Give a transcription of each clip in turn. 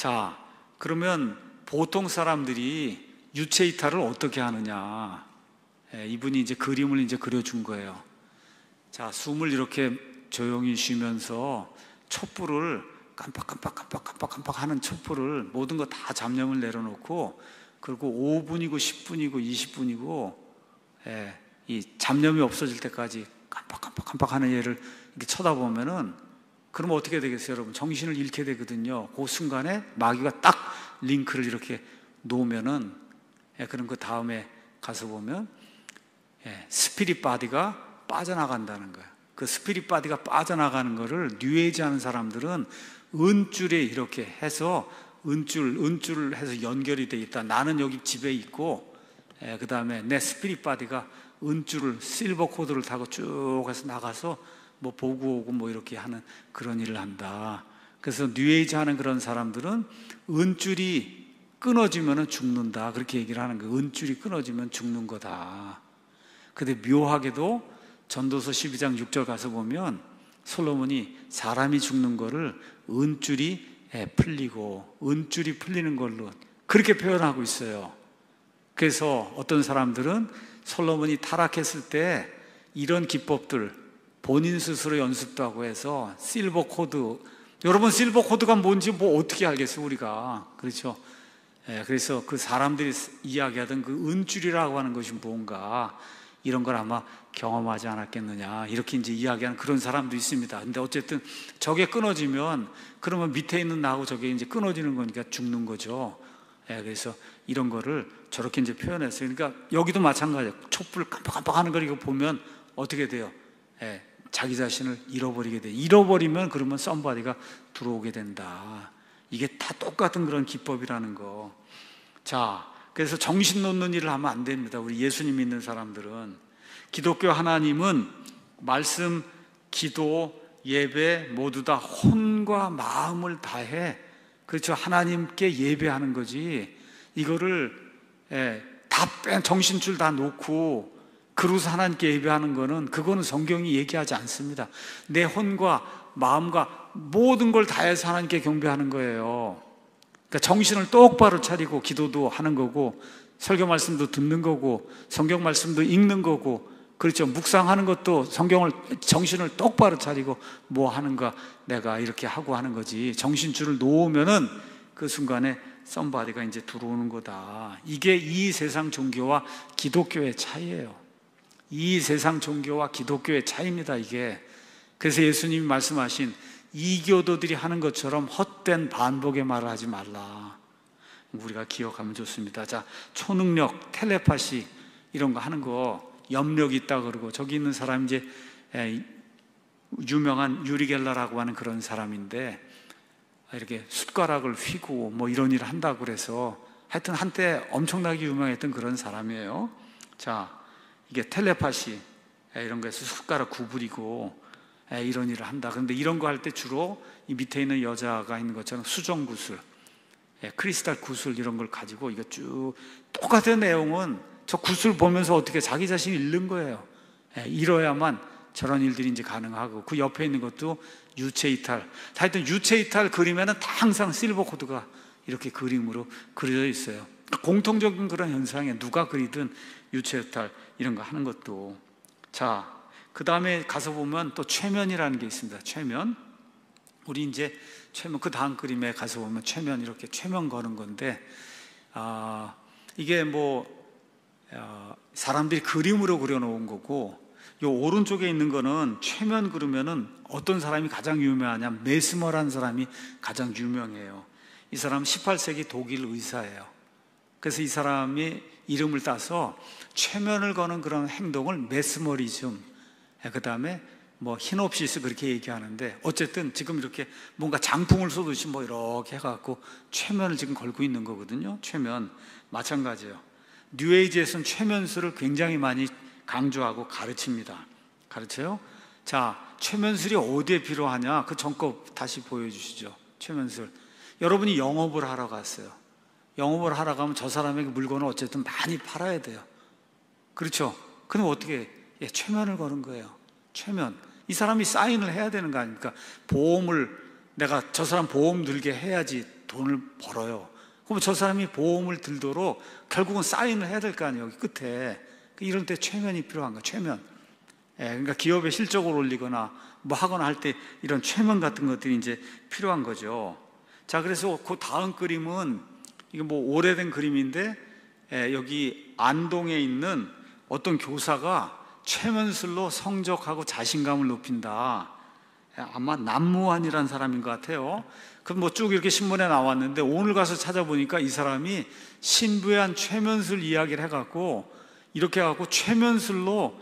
자, 그러면 보통 사람들이 유체 이탈을 어떻게 하느냐? 이분이 이제 그림을 이제 그려준 거예요. 자, 숨을 이렇게 조용히 쉬면서 촛불을 깜빡깜빡 하는 촛불을 모든 거 다 잡념을 내려놓고, 그리고 5분이고 10분이고 20분이고 이 잡념이 없어질 때까지 깜빡 하는 얘를 이렇게 쳐다보면은, 그러면 어떻게 되겠어요, 여러분? 정신을 잃게 되거든요. 그 순간에 마귀가 딱 링크를 이렇게 놓으면은, 그럼 그 다음에 가서 보면 스피릿 바디가 빠져나간다는 거예요. 그 스피릿 바디가 빠져나가는 거를 뉴에이지 하는 사람들은 은줄에 이렇게 해서 은줄을 해서 연결이 돼 있다. 나는 여기 집에 있고, 그 다음에 내 스피릿 바디가 은줄을, 실버 코드를 타고 쭉 해서 나가서 뭐 보고 오고 뭐 이렇게 하는 그런 일을 한다. 그래서 뉴에이지 하는 그런 사람들은 은줄이 끊어지면 죽는다, 그렇게 얘기를 하는 거예요. 은줄이 끊어지면 죽는 거다. 근데 묘하게도 전도서 12장 6절 가서 보면 솔로몬이 사람이 죽는 거를 은줄이 풀리고, 은줄이 풀리는 걸로 그렇게 표현하고 있어요. 그래서 어떤 사람들은 솔로몬이 타락했을 때 이런 기법들 본인 스스로 연습도 하고 해서 실버 코드, 여러분 실버 코드가 뭔지 뭐 어떻게 알겠어요, 우리가. 그렇죠? 그래서 그 사람들이 이야기하던 그 은줄이라고 하는 것이 뭔가, 이런 걸 아마 경험하지 않았겠느냐, 이렇게 이제 이야기하는 그런 사람도 있습니다. 근데 어쨌든 저게 끊어지면, 그러면 밑에 있는 나하고 저게 이제 끊어지는 거니까 죽는 거죠. 그래서 이런 거를 저렇게 이제 표현했어요. 그러니까 여기도 마찬가지예요. 촛불 깜빡깜빡 하는 걸 이거 보면 어떻게 돼요? 자기 자신을 잃어버리게 돼. 잃어버리면 그러면 썸바디가 들어오게 된다. 이게 다 똑같은 그런 기법이라는 거. 자, 그래서 정신 놓는 일을 하면 안 됩니다. 우리 예수님 믿는 사람들은. 기독교 하나님은 말씀, 기도, 예배 모두 다 혼과 마음을 다해, 그렇죠, 하나님께 예배하는 거지. 이거를 다 뺀 정신줄 다 놓고 그러고서 하나님께 예배하는 거는, 그거는 성경이 얘기하지 않습니다. 내 혼과 마음과 모든 걸 다해서 하나님께 경배하는 거예요. 그러니까 정신을 똑바로 차리고 기도도 하는 거고, 설교 말씀도 듣는 거고, 성경 말씀도 읽는 거고, 그렇죠, 묵상하는 것도 정신을 똑바로 차리고 뭐 하는가, 내가 이렇게 하고 하는 거지. 정신줄을 놓으면은 그 순간에 썸바디가 이제 들어오는 거다. 이게 이 세상 종교와 기독교의 차이예요. 이 세상 종교와 기독교의 차이입니다, 이게. 그래서 예수님이 말씀하신 이교도들이 하는 것처럼 헛된 반복의 말을 하지 말라. 우리가 기억하면 좋습니다. 자, 초능력, 텔레파시 이런 거 하는 거 염력이 있다 그러고, 저기 있는 사람 이제 유명한 유리 겔러라고 하는 그런 사람인데, 이렇게 숟가락을 휘고 뭐 이런 일을 한다고 그래서, 하여튼 한때 엄청나게 유명했던 그런 사람이에요. 자, 이게 텔레파시 이런 거에서 숟가락 구부리고 이런 일을 한다. 그런데 이런 거 할 때 주로 이 밑에 있는 여자가 있는 것처럼 수정 구슬, 크리스탈 구슬 이런 걸 가지고, 이거 쭉 똑같은 내용은 저 구슬 보면서 어떻게 자기 자신이 잃는 거예요. 이뤄야만 저런 일들이 이제 가능하고, 그 옆에 있는 것도 유체 이탈. 하여튼 유체 이탈 그림에는 다 항상 실버 코드가 이렇게 그림으로 그려져 있어요. 공통적인 그런 현상에 누가 그리든 유체 이탈 이런 거 하는 것도. 자, 그 다음에 가서 보면 또 최면이라는 게 있습니다. 최면. 우리 이제 최면, 그 다음 그림에 가서 보면 최면, 이렇게 최면 거는 건데, 이게 뭐 사람들이 그림으로 그려놓은 거고, 요 오른쪽에 있는 거는 최면 그러면은 어떤 사람이 가장 유명하냐, 메스머라는 사람이 가장 유명해요. 이 사람은 18세기 독일 의사예요. 그래서 이 사람이 이름을 따서 최면을 거는 그런 행동을 메스머리즘, 그 다음에 뭐 히놉시스 그렇게 얘기하는데, 어쨌든 지금 이렇게 뭔가 장풍을 쏘듯이 뭐 이렇게 해갖고 최면을 지금 걸고 있는 거거든요. 최면 마찬가지예요. 뉴에이지에서는 최면술을 굉장히 많이 강조하고 가르칩니다. 가르쳐요? 자, 최면술이 어디에 필요하냐? 그 전거 다시 보여주시죠. 최면술. 여러분이 영업을 하러 갔어요. 영업을 하러 가면 저 사람에게 물건을 어쨌든 많이 팔아야 돼요. 그렇죠? 그럼 어떻게 해? 최면을 거는 거예요. 최면. 이 사람이 사인을 해야 되는 거 아닙니까? 보험을, 내가 저 사람 보험 들게 해야지 돈을 벌어요. 그럼 저 사람이 보험을 들도록 결국은 사인을 해야 될 거 아니에요, 여기 끝에. 이런 때 최면이 필요한 거예요, 최면. 그러니까 기업의 실적을 올리거나 뭐 하거나 할 때 이런 최면 같은 것들이 이제 필요한 거죠. 자, 그래서 그 다음 그림은 이게 뭐 오래된 그림인데, 여기 안동에 있는 어떤 교사가 최면술로 성적하고 자신감을 높인다. 아마 남무환이라는 사람인 것 같아요. 그럼 뭐 쭉 이렇게 신문에 나왔는데, 오늘 가서 찾아보니까 이 사람이 신부에 한 최면술 이야기를 해갖고 이렇게 해갖고 최면술로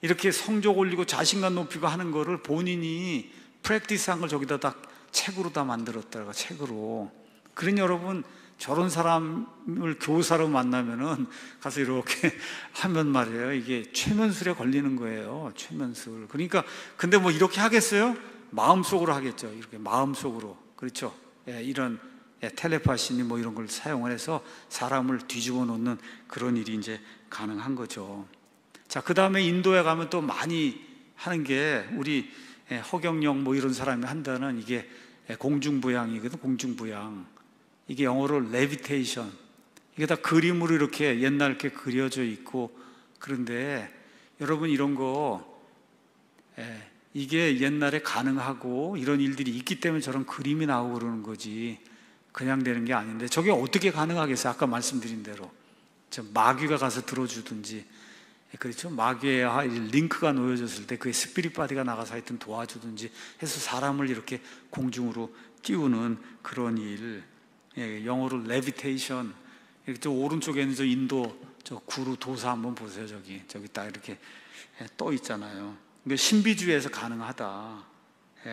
이렇게 성적 올리고 자신감 높이고 하는 거를 본인이 프랙티스한 걸 저기다 딱 책으로 다 만들었다가 책으로. 그러니 여러분, 저런 사람을 교사로 만나면은 가서 이렇게 하면 말이에요, 이게 최면술에 걸리는 거예요. 최면술. 그러니까 근데 뭐 이렇게 하겠어요? 마음속으로 하겠죠. 이렇게 마음속으로. 그렇죠. 이런 텔레파시니 뭐 이런 걸 사용을 해서 사람을 뒤집어 놓는 그런 일이 이제 가능한 거죠. 자, 그 다음에 인도에 가면 또 많이 하는 게, 우리 허경영 뭐 이런 사람이 한다는 이게 공중부양이거든. 공중부양. 이게 영어로 레비테이션. 이게 다 그림으로 이렇게 옛날 이렇게 그려져 있고. 그런데 여러분, 이런 거 이게 옛날에 가능하고 이런 일들이 있기 때문에 저런 그림이 나오고 그러는 거지, 그냥 되는 게 아닌데, 저게 어떻게 가능하겠어요? 아까 말씀드린 대로 저 마귀가 가서 들어주든지, 그렇죠? 마귀의 링크가 놓여졌을 때 그의 스피릿 바디가 나가서 하여튼 도와주든지 해서 사람을 이렇게 공중으로 띄우는 그런 일, 영어로 레비테이션. 저 오른쪽에 있는 저 인도 저 구루 도사 한번 보세요. 저기 딱 이렇게 떠 있잖아요. 그러니까 신비주의에서 가능하다.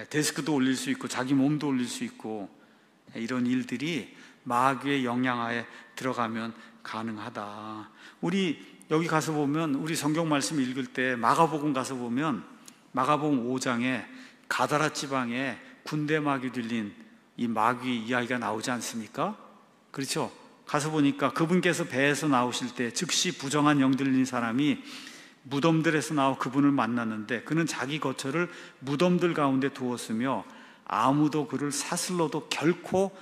데스크도 올릴 수 있고 자기 몸도 올릴 수 있고, 이런 일들이 마귀의 영향하에 들어가면 가능하다. 우리 여기 가서 보면, 우리 성경 말씀 읽을 때 마가복음 가서 보면 마가복음 5장에 가다라 지방에 군대 마귀 들린 이 마귀 이야기가 나오지 않습니까? 그렇죠? 가서 보니까 그분께서 배에서 나오실 때 즉시 부정한 영 들린 사람이 무덤들에서 나와 그분을 만났는데, 그는 자기 거처를 무덤들 가운데 두었으며 아무도 그를 사슬로도 결코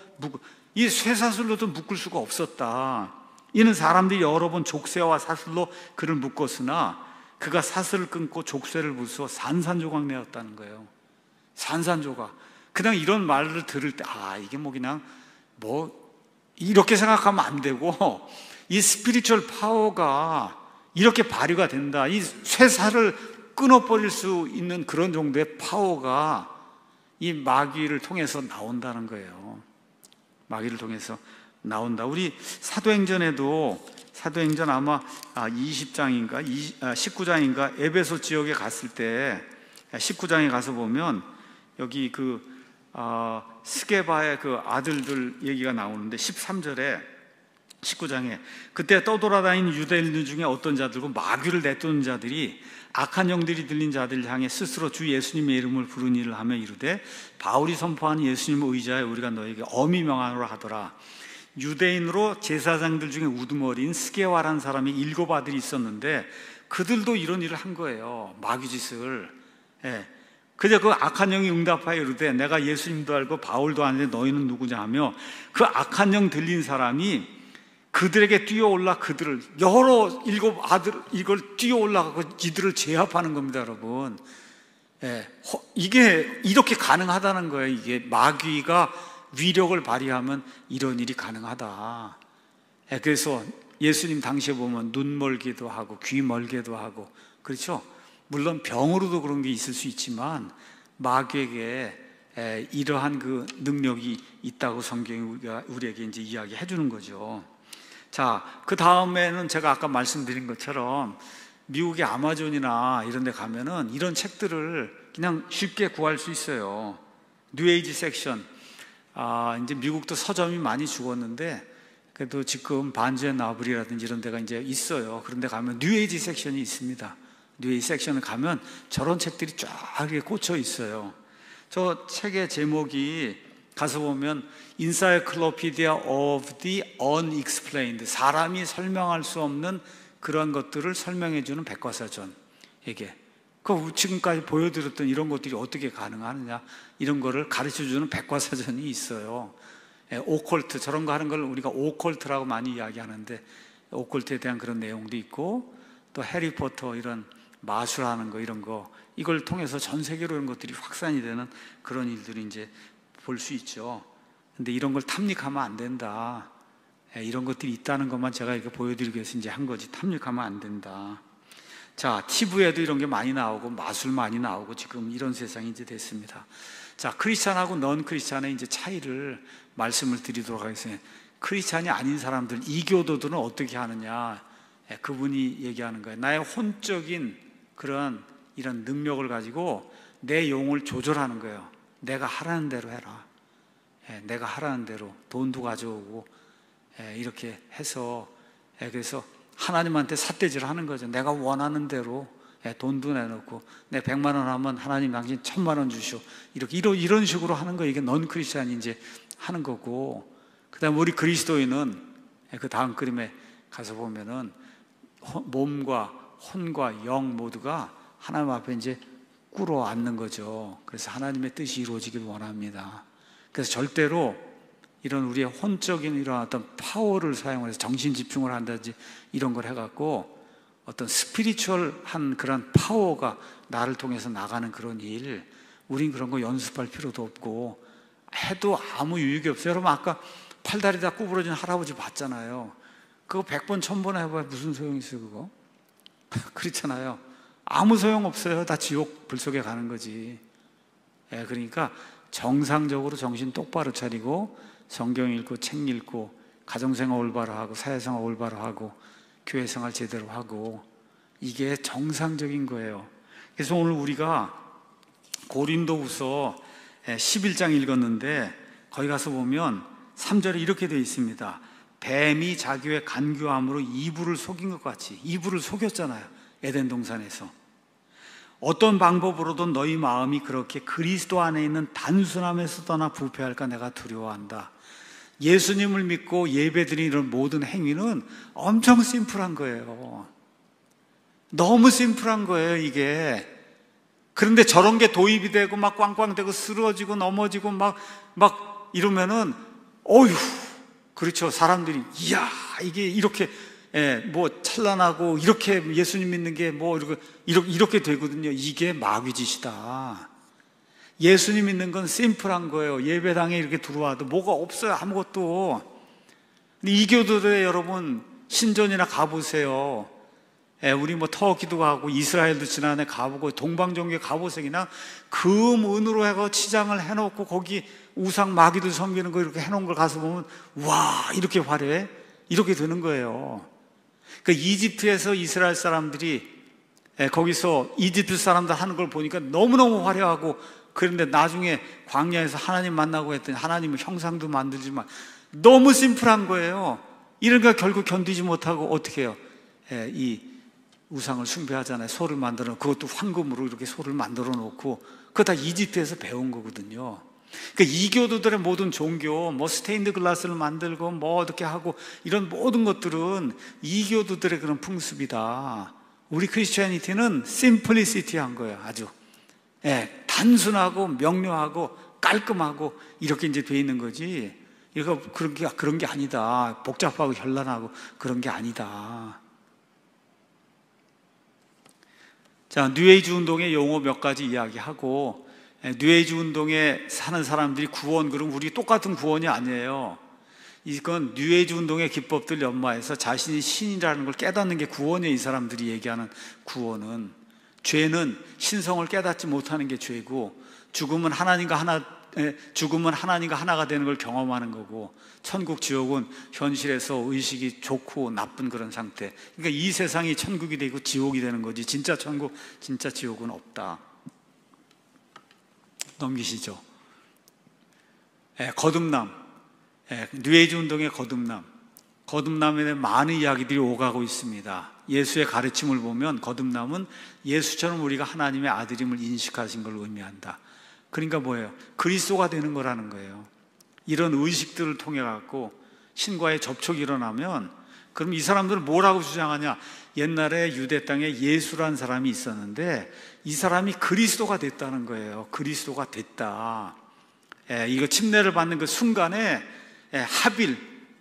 이 쇠사슬로도 묶을 수가 없었다. 이는 사람들이 여러 번 족쇄와 사슬로 그를 묶었으나 그가 사슬을 끊고 족쇄를 부수어 산산조각 내었다는 거예요. 산산조각. 그냥 이런 말을 들을 때, 이게 뭐 그냥 뭐 이렇게 생각하면 안 되고, 이 스피리추얼 파워가 이렇게 발휘가 된다. 이 쇠사를 끊어버릴 수 있는 그런 정도의 파워가 이 마귀를 통해서 나온다는 거예요. 마귀를 통해서 나온다. 우리 사도행전에도, 사도행전 아마 20장인가 19장인가 에베소 지역에 갔을 때, 19장에 가서 보면 여기 스게바의 그 아들들 얘기가 나오는데, 13절에 19장에 그때 떠돌아다니는 유대인들 중에 어떤 자들고 마귀를 내쫓는 자들이 악한 영들이 들린 자들을 향해 스스로 주 예수님의 이름을 부르는 일을 하며 이르되, 바울이 선포하는 예수님의 의지하여 우리가 너에게 엄히 명하노라 하더라. 유대인으로 제사장들 중에 우두머리인 스게와라는 사람이 7 아들이 있었는데 그들도 이런 일을 한 거예요. 마귀짓을. 그저 그 악한 영이 응답하여 이르되, 내가 예수님도 알고 바울도 아는데 너희는 누구냐 하며, 그 악한 영 들린 사람이 그들에게 뛰어올라 그들을, 여러 7 아들 이걸 뛰어올라가고 이들을 제압하는 겁니다, 여러분. 이게 이렇게 가능하다는 거예요. 이게 마귀가 위력을 발휘하면 이런 일이 가능하다. 그래서 예수님 당시에 보면 눈 멀기도 하고 귀 멀게도 하고, 그렇죠? 물론 병으로도 그런 게 있을 수 있지만 마귀에게 이러한 그 능력이 있다고 성경이 우리에게 이제 이야기해 주는 거죠. 자, 그 다음에는 제가 아까 말씀드린 것처럼 미국의 아마존이나 이런 데 가면은 이런 책들을 그냥 쉽게 구할 수 있어요. 뉴에이지 섹션. 이제 미국도 서점이 많이 죽었는데 그래도 지금 반지의 나블이라든지 이런 데가 이제 있어요. 그런 데 가면 뉴에이지 섹션이 있습니다. 뉴에이지 섹션을 가면 저런 책들이 쫙 이렇게 꽂혀 있어요. 저 책의 제목이 가서 보면 Encyclopedia of the Unexplained, 사람이 설명할 수 없는 그런 것들을 설명해 주는 백과사전. 이게 지금까지 보여드렸던 이런 것들이 어떻게 가능하느냐, 이런 거를 가르쳐 주는 백과사전이 있어요. 오컬트 저런 거 하는 걸 우리가 오컬트라고 많이 이야기하는데 오컬트에 대한 그런 내용도 있고 또 해리포터 이런 마술하는 거 이런 거 이걸 통해서 전 세계로 이런 것들이 확산이 되는 그런 일들이 이제 볼 수 있죠. 근데 이런 걸 탐닉하면 안 된다. 이런 것들이 있다는 것만 제가 이렇게 보여드리기 위해서 이제 한 거지 탐닉하면 안 된다. 자, TV에도 이런 게 많이 나오고 마술 많이 나오고 지금 이런 세상이 이제 됐습니다. 자, 크리스찬하고 넌 크리스찬의 이제 차이를 말씀을 드리도록 하겠습니다. 크리스찬이 아닌 사람들, 이교도들은 어떻게 하느냐? 그분이 얘기하는 거예요. 나의 혼적인 그런 이런 능력을 가지고 내 영을 조절하는 거예요. 내가 하라는 대로 해라. 내가 하라는 대로 돈도 가져오고 이렇게 해서 그래서 하나님한테 삿대질을 하는 거죠. 내가 원하는 대로 돈도 내놓고 내 100만 원 하면 하나님 당신 1000만 원 주시오. 이런 식으로 하는 거 이게 넌 크리스찬이 이제 하는 거고 그다음 우리 그리스도인은 그 다음 그림에 가서 보면은 몸과 혼과 영 모두가 하나님 앞에 이제 꿇어 앉는 거죠. 그래서 하나님의 뜻이 이루어지길 원합니다. 그래서 절대로 이런 우리의 혼적인 이런 어떤 파워를 사용해서 정신 집중을 한다든지 이런 걸 해갖고 어떤 스피리추얼한 그런 파워가 나를 통해서 나가는 그런 일, 우린 그런 거 연습할 필요도 없고 해도 아무 유익이 없어요. 여러분 아까 팔다리 다 구부러진 할아버지 봤잖아요. 그거 100번 1000번 해봐야 무슨 소용이 있어요 그거? 그렇잖아요. 아무 소용 없어요. 다 지옥 불 속에 가는 거지. 그러니까 정상적으로 정신 똑바로 차리고 성경 읽고 책 읽고 가정생활 올바로 하고 사회생활 올바로 하고 교회생활 제대로 하고 이게 정상적인 거예요. 그래서 오늘 우리가 고린도후서 11장 읽었는데 거기 가서 보면 3절에 이렇게 되어 있습니다. 뱀이 자기의 간교함으로 이브를 속인 것 같이 이브를 속였잖아요. 에덴 동산에서 어떤 방법으로든 너희 마음이 그렇게 그리스도 안에 있는 단순함에서 떠나 부패할까 내가 두려워한다. 예수님을 믿고 예배드리는 이런 모든 행위는 엄청 심플한 거예요. 너무 심플한 거예요 이게. 그런데 저런 게 도입이 되고 막 꽝꽝대고 쓰러지고 넘어지고 막 이러면은 어휴 그렇죠. 사람들이 이야 이게 이렇게 뭐 찬란하고 이렇게 예수님 믿는 게 뭐 이렇게 되거든요. 이게 마귀짓이다. 예수님 믿는 건 심플한 거예요. 예배당에 이렇게 들어와도 뭐가 없어요. 아무것도. 근데 이교도들의 여러분 신전이나 가보세요. 우리 뭐 터키도 가고 이스라엘도 지난해 가보고 동방종교에 가보세요. 그냥 금 은으로 해서 치장을 해놓고 거기 우상 마귀들 섬기는 거 이렇게 해놓은 걸 가서 보면 와 이렇게 화려해? 이렇게 되는 거예요. 그러니까 이집트에서 이스라엘 사람들이 거기서 이집트 사람들 하는 걸 보니까 너무너무 화려하고 그런데 나중에 광야에서 하나님 만나고 했더니 하나님은 형상도 만들지만 너무 심플한 거예요. 이런 거 결국 견디지 못하고 어떻게 해요? 이 우상을 숭배하잖아요. 소를 만들어 놓고 그것도 황금으로 이렇게 소를 만들어 놓고 그거 다 이집트에서 배운 거거든요. 그러니까 이교도들의 모든 종교, 뭐 스테인드 글라스를 만들고 뭐 어떻게 하고 이런 모든 것들은 이교도들의 그런 풍습이다. 우리 크리스티애니티는 심플리시티한 거예요. 아주 단순하고 명료하고 깔끔하고 이렇게 이제 돼 있는 거지. 이거 그런 게 아니다. 복잡하고 현란하고 그런 게 아니다. 자, 뉴에이지 운동의 용어 몇 가지 이야기하고 뉴에이지 운동에 사는 사람들이 구원, 그럼 우리 똑같은 구원이 아니에요. 이건 뉴에이지 운동의 기법들 연마해서 자신이 신이라는 걸 깨닫는 게 구원이에요. 이 사람들이 얘기하는 구원은. 죄는 신성을 깨닫지 못하는 게 죄고 죽음은 하나님과 하나가 되는 걸 경험하는 거고 천국 지옥은 현실에서 의식이 좋고 나쁜 그런 상태. 그러니까 이 세상이 천국이 되고 지옥이 되는 거지 진짜 천국, 진짜 지옥은 없다. 넘기시죠. 거듭남. 뉴에이지 운동의 거듭남에 대한 많은 이야기들이 오가고 있습니다. 예수의 가르침을 보면 거듭남은 예수처럼 우리가 하나님의 아들임을 인식하신 걸 의미한다. 그러니까 뭐예요? 그리스도가 되는 거라는 거예요. 이런 의식들을 통해 갖고 신과의 접촉이 일어나면 그럼 이 사람들은 뭐라고 주장하냐? 옛날에 유대 땅에 예수라는 사람이 있었는데 이 사람이 그리스도가 됐다는 거예요. 그리스도가 됐다. 이거 침례를 받는 그 순간에 하빌,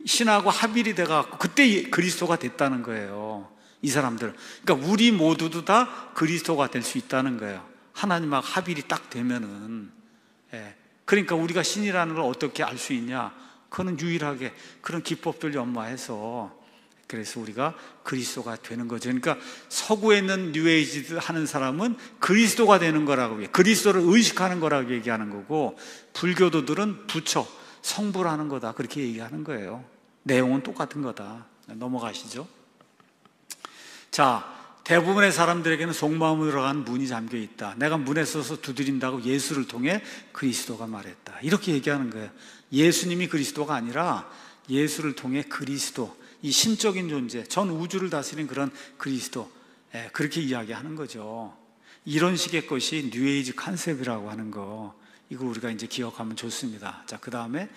신하고 하빌이 돼갖고 그때 그리스도가 됐다는 거예요. 이 사람들. 그러니까 우리 모두도 다 그리스도가 될 수 있다는 거예요. 하나님하고 하빌이 딱 되면은. 그러니까 우리가 신이라는 걸 어떻게 알 수 있냐? 그거는 유일하게 그런 기법들 연마해서, 그래서 우리가 그리스도가 되는 거죠. 그러니까 서구에 있는 뉴에이지 하는 사람은 그리스도가 되는 거라고, 그리스도를 의식하는 거라고 얘기하는 거고, 불교도들은 부처, 성부라는 거다, 그렇게 얘기하는 거예요. 내용은 똑같은 거다. 넘어가시죠. 자, 대부분의 사람들에게는 속마음으로 들어간 문이 잠겨 있다. 내가 문에 서서 두드린다고 예수를 통해 그리스도가 말했다, 이렇게 얘기하는 거예요. 예수님이 그리스도가 아니라 예수를 통해 그리스도, 이 신적인 존재, 전 우주를 다스리는 그런 그리스도, 그렇게 이야기하는 거죠. 이런 식의 것이 뉴에이지 컨셉이라고 하는 거, 이거 우리가 이제 기억하면 좋습니다. 자, 그 다음에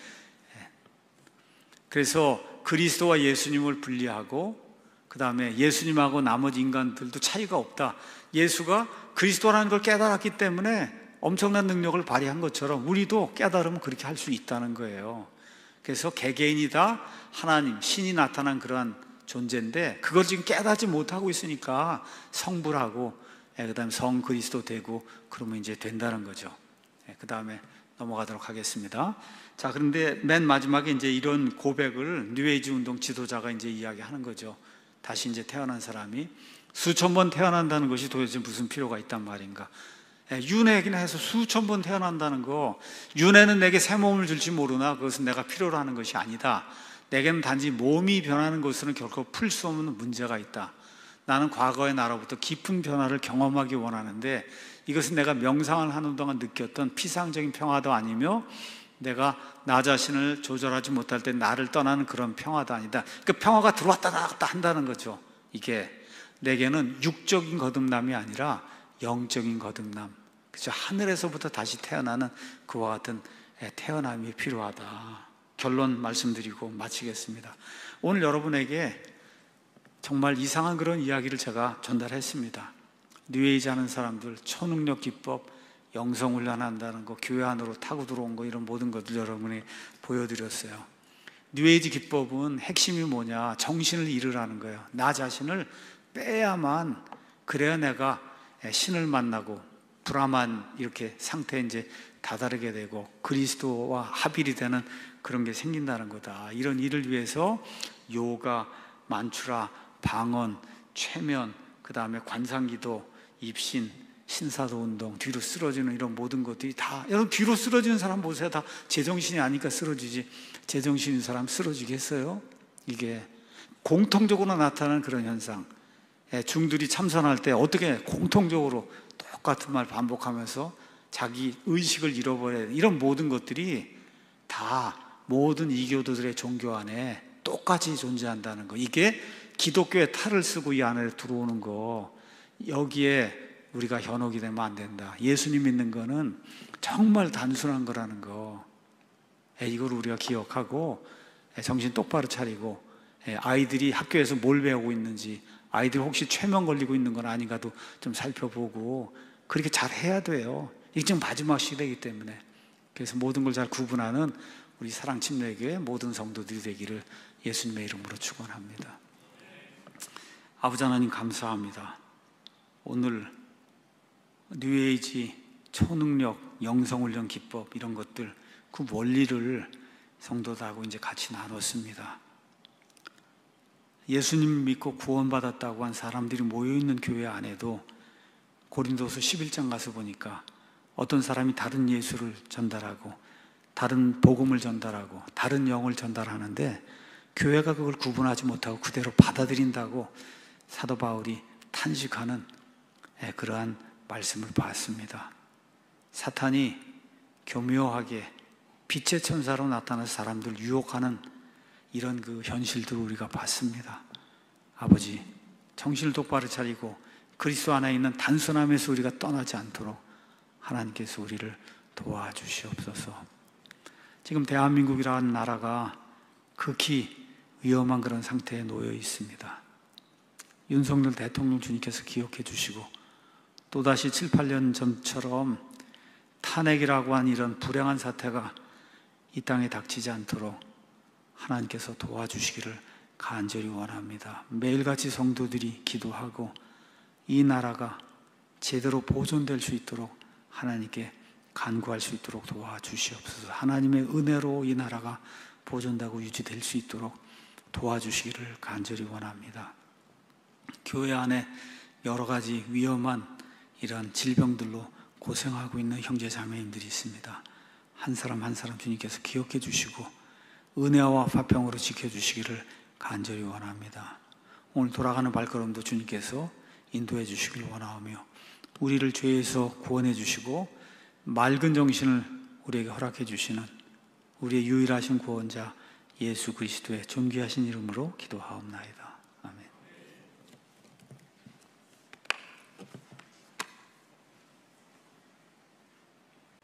그래서 그리스도와 예수님을 분리하고, 그 다음에 예수님하고 나머지 인간들도 차이가 없다. 예수가 그리스도라는 걸 깨달았기 때문에 엄청난 능력을 발휘한 것처럼 우리도 깨달으면 그렇게 할 수 있다는 거예요. 그래서 개개인이 다 하나님, 신이 나타난 그러한 존재인데, 그걸 지금 깨닫지 못하고 있으니까 성불하고, 그 다음에 성 그리스도 되고, 그러면 이제 된다는 거죠. 그 다음에 넘어가도록 하겠습니다. 자, 그런데 맨 마지막에 이제 이런 고백을 뉴에이지 운동 지도자가 이제 이야기하는 거죠. 다시 이제 태어난 사람이 수천 번 태어난다는 것이 도대체 무슨 필요가 있단 말인가? 윤회이나 해서 수천 번 태어난다는 거, 윤회는 내게 새 몸을 줄지 모르나 그것은 내가 필요로 하는 것이 아니다. 내게는 단지 몸이 변하는 것으로는 결코 풀 수 없는 문제가 있다. 나는 과거의 나로부터 깊은 변화를 경험하기 원하는데, 이것은 내가 명상을 하는 동안 느꼈던 피상적인 평화도 아니며 내가 나 자신을 조절하지 못할 때 나를 떠나는 그런 평화도 아니다. 그 평화가 들어왔다 나갔다 한다는 거죠. 이게 내게는 육적인 거듭남이 아니라 영적인 거듭남, 그죠? 하늘에서부터 다시 태어나는 그와 같은 태어남이 필요하다. 결론 말씀드리고 마치겠습니다. 오늘 여러분에게 정말 이상한 그런 이야기를 제가 전달했습니다. 뉴에이지 하는 사람들, 초능력 기법, 영성훈련한다는 거, 교회 안으로 타고 들어온 거, 이런 모든 것들 여러분이 보여드렸어요. 뉴에이지 기법은 핵심이 뭐냐? 정신을 잃으라는 거예요. 나 자신을 빼야만, 그래야 내가 신을 만나고 브라만 이렇게 상태에 이제 다다르게 되고 그리스도와 합일이 되는 그런 게 생긴다는 거다. 이런 일을 위해서 요가, 만추라, 방언, 최면, 그 다음에 관상기도, 입신, 신사도 운동, 뒤로 쓰러지는 이런 모든 것들이 다, 여러분 뒤로 쓰러지는 사람 보세요. 다 제정신이 아니까 쓰러지지, 제정신인 사람 쓰러지겠어요? 이게 공통적으로 나타나는 그런 현상. 중들이 참선할 때 어떻게 공통적으로 똑같은 말 반복하면서 자기 의식을 잃어버려야 돼. 이런 모든 것들이 다 모든 이교도들의 종교 안에 똑같이 존재한다는 거. 이게 기독교의 탈을 쓰고 이 안에 들어오는 거, 여기에 우리가 현혹이 되면 안 된다. 예수님 믿는 거는 정말 단순한 거라는 거, 이걸 우리가 기억하고 정신 똑바로 차리고, 아이들이 학교에서 뭘 배우고 있는지, 아이들 혹시 최면 걸리고 있는 건 아닌가도 좀 살펴보고, 그렇게 잘 해야 돼요. 이게 지금 마지막 시대이기 때문에. 그래서 모든 걸 잘 구분하는 우리 사랑침례교회 모든 성도들이 되기를 예수님의 이름으로 축원합니다. 아버지 하나님 감사합니다. 오늘 뉴에이지, 초능력, 영성훈련 기법, 이런 것들, 그 원리를 성도들하고 이제 같이 나눴습니다. 예수님 믿고 구원받았다고 한 사람들이 모여있는 교회 안에도 고린도서 11장 가서 보니까 어떤 사람이 다른 예수를 전달하고 다른 복음을 전달하고 다른 영을 전달하는데 교회가 그걸 구분하지 못하고 그대로 받아들인다고 사도 바울이 탄식하는 그러한 말씀을 봤습니다. 사탄이 교묘하게 빛의 천사로 나타나서 사람들 유혹하는 이런 그 현실들을 우리가 봤습니다. 아버지, 정신을 똑바로 차리고 그리스도 안에 있는 단순함에서 우리가 떠나지 않도록 하나님께서 우리를 도와주시옵소서. 지금 대한민국이라는 나라가 극히 위험한 그런 상태에 놓여 있습니다. 윤석열 대통령 주님께서 기억해 주시고, 또다시 7, 8년 전처럼 탄핵이라고 한 이런 불행한 사태가 이 땅에 닥치지 않도록 하나님께서 도와주시기를 간절히 원합니다. 매일같이 성도들이 기도하고 이 나라가 제대로 보존될 수 있도록 하나님께 간구할 수 있도록 도와주시옵소서. 하나님의 은혜로 이 나라가 보존되고 유지될 수 있도록 도와주시기를 간절히 원합니다. 교회 안에 여러 가지 위험한 이런 질병들로 고생하고 있는 형제 자매님들이 있습니다. 한 사람 한 사람 주님께서 기억해 주시고 은혜와 화평으로 지켜주시기를 간절히 원합니다. 오늘 돌아가는 발걸음도 주님께서 인도해 주시길 원하오며 우리를 죄에서 구원해 주시고 맑은 정신을 우리에게 허락해 주시는 우리의 유일하신 구원자 예수 그리스도의 존귀하신 이름으로 기도하옵나이다.